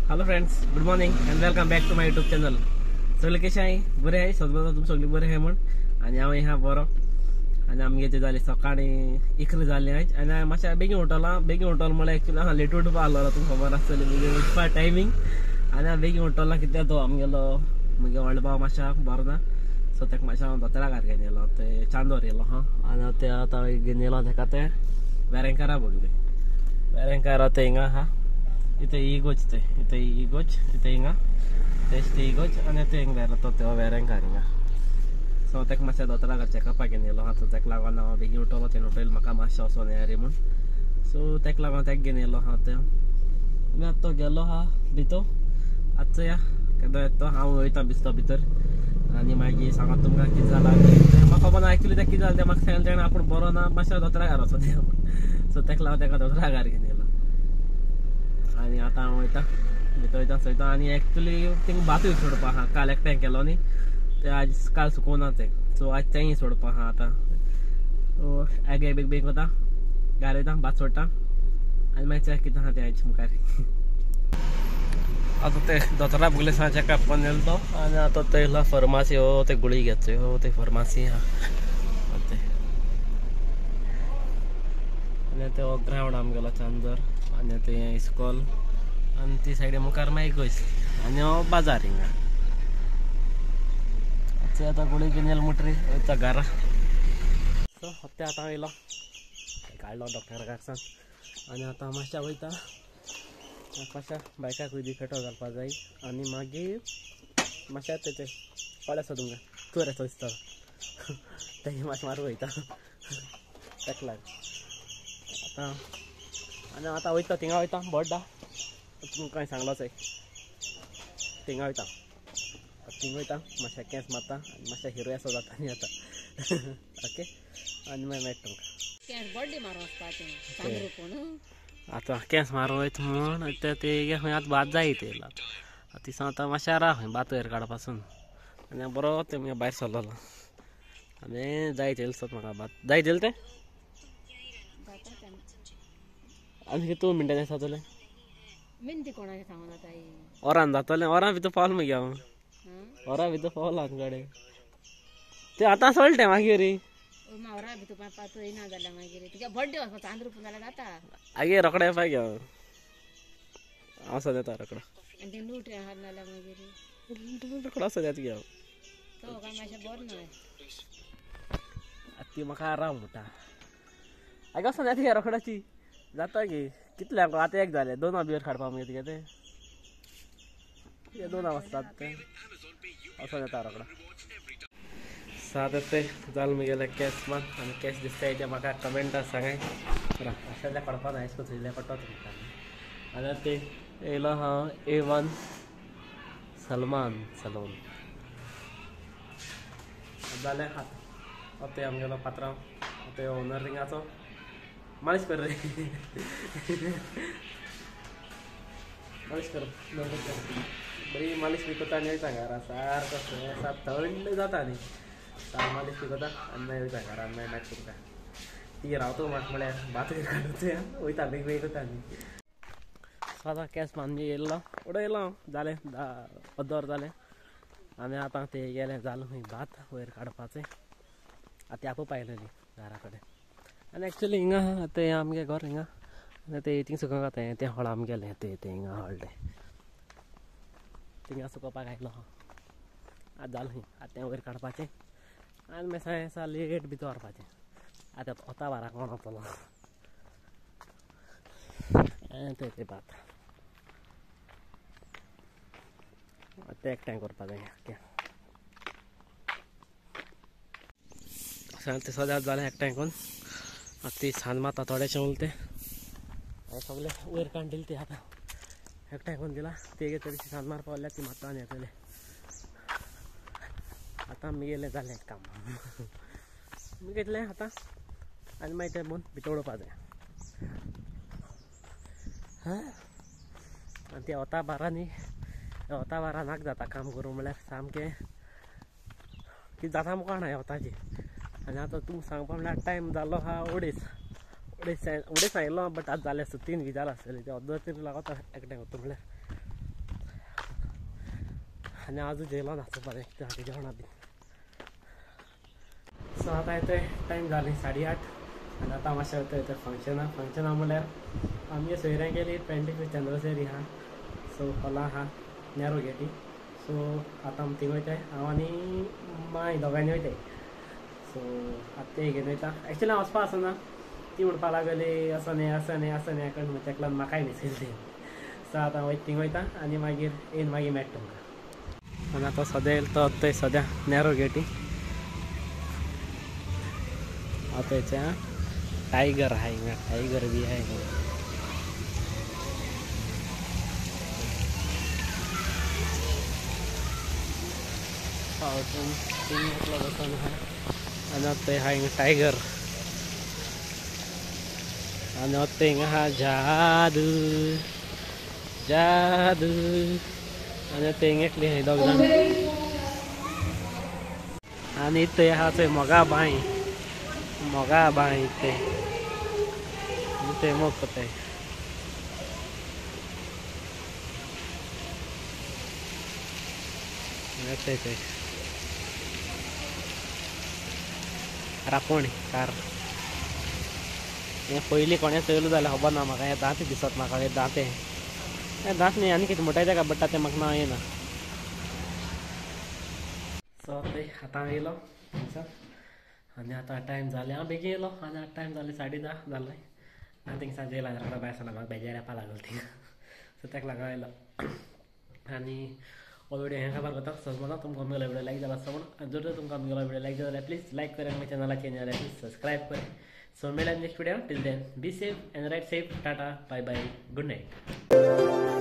Hello friends, good morning and welcome back to my YouTube channel. सगळे कसे आहे? बरे आहे? सगळं तुम सगळे बरे आहे म्हण. आणि आम्ही ह्या बरो आणि आमगे ते झाले सकाळी इकरी झाले आहेत आणि मातशा बेगीन उठवला मला ॲक्च्युली हां लेट उठपा आलो तुमकां खबर आसतली म्हणजे उठपा टायमींग. आणि बेगीन उठवला कित्याक तो आमगेलो म्हगे व्हडलो भाव मातशा बरो ना, सो ताका मातशा दोतोरा घेवन येयलो ते चांदोर येयलो हां. आणि ते आतां घेवन येयलो ताका ते वेरेंकारा बघले वेरेंकारा ते हिंगा हा इथे इगोच ते इथे इगोच इथे हिंगा तेच ते इगोच आणि ते हिंग वेर तो वेरेंकार हिंगा. सो ताका मातशें दोतोरा चॅकअपाक घेवन येयलो हा. सो ताका लागून हांव बेगीन उठवलो तेणें उठयलो म्हाका मातशें वचोन या रे म्हूण. सो ताका लागून ताका घेवन येयलो हा. ते आमी आतां तो गेलो हा भितर. आतां चोया केन्ना येता तो. हांव वयता बिस्तो भितर आनी मागीर सांगता तुमकां कितें जालां तें. म्हाका खबर ना एक्चुली तें कितें जालें तें म्हाका सांगलें तेणें आपूण बरो ना मातशें दोतोरा घरा वचोन या म्हूण. सो ताका लागून ताका दोतोरा घरा घेवन येयलो. आणि आता हांव वयता भितर वयता चोयता. आनी एक्चुली थिंग बातूय सोडपा आहा. काल एकठांय केलो न्ही ते आज काल सुकोवना ते. सो आज तेंय सोडपा आहा. आतां आगे बेग बेग वता घरा वयता भात सोडटा आनी मागीर कितें आहा तें आज मुखार. आतां ते दोतोरा बगले सांग चॅकअप करून येयलो तो. आनी आतां ते येयला फार्मासी हो ते गुळी घेतली हो ते फार्मासी आहा ते. आनी ते हो ग्रावंड आमगेलो चांदर आनी ते इस्कॉल आनी ती सायडी मुखार मागीर गोंयस आनी हो बाजार हिंगा. आतां गुळी घेवन येयलो मुटरी वयता घरा. सो ते आतां हांव येयलो काडलो डॉक्टरा कडसान आनी आतां मातशें वयता मातशें बायकाक उदीक पेट्रोल घालपा जाय आनी मागीर मातशें तें कळ्ळें आसा तुमकां चोर येता दिसता तें मातशें मारूं वयता ताका लागून. आतां आनी आतां वयता थिंगा वयता बोड्डा तुमकां सांगलोच थिंगा वयता थिंग वयता मातशें केंस मारता आनी मातशें हिरो असो जाता न्ही आतां ओके. आनी मागीर मेळटा तुमकां आतां केंस मारूं वयता म्हूण ते खंय आतां भात जाय ते येयला दिसा आतां मातशें राव खंय भात वयर काडपा पासून. आनी हांव बरो ते भायर सरलोलो आनी जायत येयलो सो म्हाका भात जायत येयलो तें आनी कितू मिनटांनी जातलें वरान जातलें. वरां भितर पावलो मगे हांव वरां भितर पावलो आमचे कडेन तें आतां चलटें मागीर आगे रोकडे येवपा गे हांव वचोन येता रोकडो रोकडो वचोन येता गे हांव. ती म्हाका राव म्हणटा आगे वचोन येता गे रोकडाची जाता गे कितले आतां एक जालें 2 बियर काडपा मगे तुगे ते 2 वचतात ते वचोन येता रोकडो. सात ते जाल मुगेले केस मान आनी केस दिसताय ते म्हाका कमेंटार सांगाय अशें काडपा ना एशें कोन्न पडटा तुमकां. आनी ते येयलो हांव A1 सलमान सलून जालें हात ते आमगेलो पात्रांव ते ओनर रिंगाचो मालिश कर रे मालिश कर बरी मालिश बी कोता आनी वयता घरा सारको थंड जाता न्ही सार मालिश बी कोता आनी मागीर वयता घरा आनी मागीर मेळटा तुमकां. ती रावता म्हाका म्हळ्यार भात काडून वयता बेग बेग कोता न्ही. सो आतां केंस मान येयलो उडो येयलो हांव जालें 10 वर जालें आनी आतां ते गेलें जालें खंय भात वयर काडपाचें आतां आपूण पायलेली घरा कडेन. आनी एक्चुली हिंगा ते आमगे घर हिंगा आनी ते थिंग सुकोवंक तें हॉळ आमगेलें ते हिंगा हॉळ थिंगा सुकोवपाक आयलो हांव. आतां जालें खंय आतां तें वयर काडपाचें आनी मागीर सा लेट भितर व्हरपाचें. आतां वता बारा कोण वतलो ते भात ते एकठांय करपा जाय ते सद्या जालें एकठांय करून. आतां ती सांज मारता थोडेशें उरलें तें सगलें वयर काडून दिलें. ते आतां एकठांय करून दिलां तेगे चडशी सांज मारपा वयल्यार ती मारता आनी येतलें. आतां आमगेलें जालें काम मुगेलें आतां आनी मागीर तें बंद भितर उडोवपा जाय. आनी ते वता बारा न्ही वता बारा नाक जाता काम करूं म्हळ्यार सामकें कितें जाता मुको जाणा ह्या वताची. आनी आतां तुमकां सांगपा म्हळ्यार टायम जालो आहा अडेज सांगिल्लो बट आतां जालें 3 बी जाला आसतली ते अर्दो तरी लागता एकठांय करता म्हळ्यार. आनी आजू जेलो नाचो बरें हांगा जेवणा बी. सो आतां येतोय टायम जाली 8:30 आनी आतां मातशें येतोय फंक्शना म्हणल्यार आमगे सोयऱ्यां गेली 25th एनिवर्सरी आहा. सो हॉला आहा नेहरू गेटी. सो आतां आमी थिंग वयताय हांव आनी माय दोगांनी वयताय. सो आतां ते घेवन वयता. एक्चुली हांव वचपा आसना ती म्हणपा लागली असो न्ही कळ्ळें तेका लागून म्हाकाय न्हिसयली. सो आतां हांव थिंग वयता आनी मागीर येवन मागीर मेळटा तुमकां. आनी आतां सद्या येयलो तो थंय सद्या नेहरू गेटी. आतां टायगर आहा हिंगा टायगर बी आहा हिंगा. बसून आहा आनी आतां आहा हिंगा टायगर आनी आतां हिंगा आहा जादू आनी आतां हिंगा एकली आहाय दोग जाण. आनी थंय आहा थंय मोगा बाय ते मोग कोताय. थंय रापोणी कार हें पयलीं कोणें चोयलो जाल्यार खबर ना म्हाका. हें दांतें दिसत म्हाका. हें दांतें दांत न्ही आनी कितें म्हणटाय तेका बट तें म्हाका नांव येना. सो आतां हांव येयलो थंयसर आनी आतां टायम जालें हांव बेगीन येयलो आनी आतां टायम जालें 10:30 जालें. आनी थिंगसान येयला रोखडो भायर सरलो म्हाका बेजार येवपा लागलो थिंग. सो तेका लागून येयलो. आनी हो व्हिडियो हें खबर करता समजा तुमकां आमगेलो व्हिडियो लायक जाला आसता म्हणून. आनी जर तुमकां आमगेलो व्हिडियो लायक जाला जाल्यार प्लीज लायक करात. आमच्या चॅनलाक चेंज जाल्यार प्लीज सबस्क्रायब करात. सो मेळ्या next video. Till then be safe and right safe. Tata bye bye good night.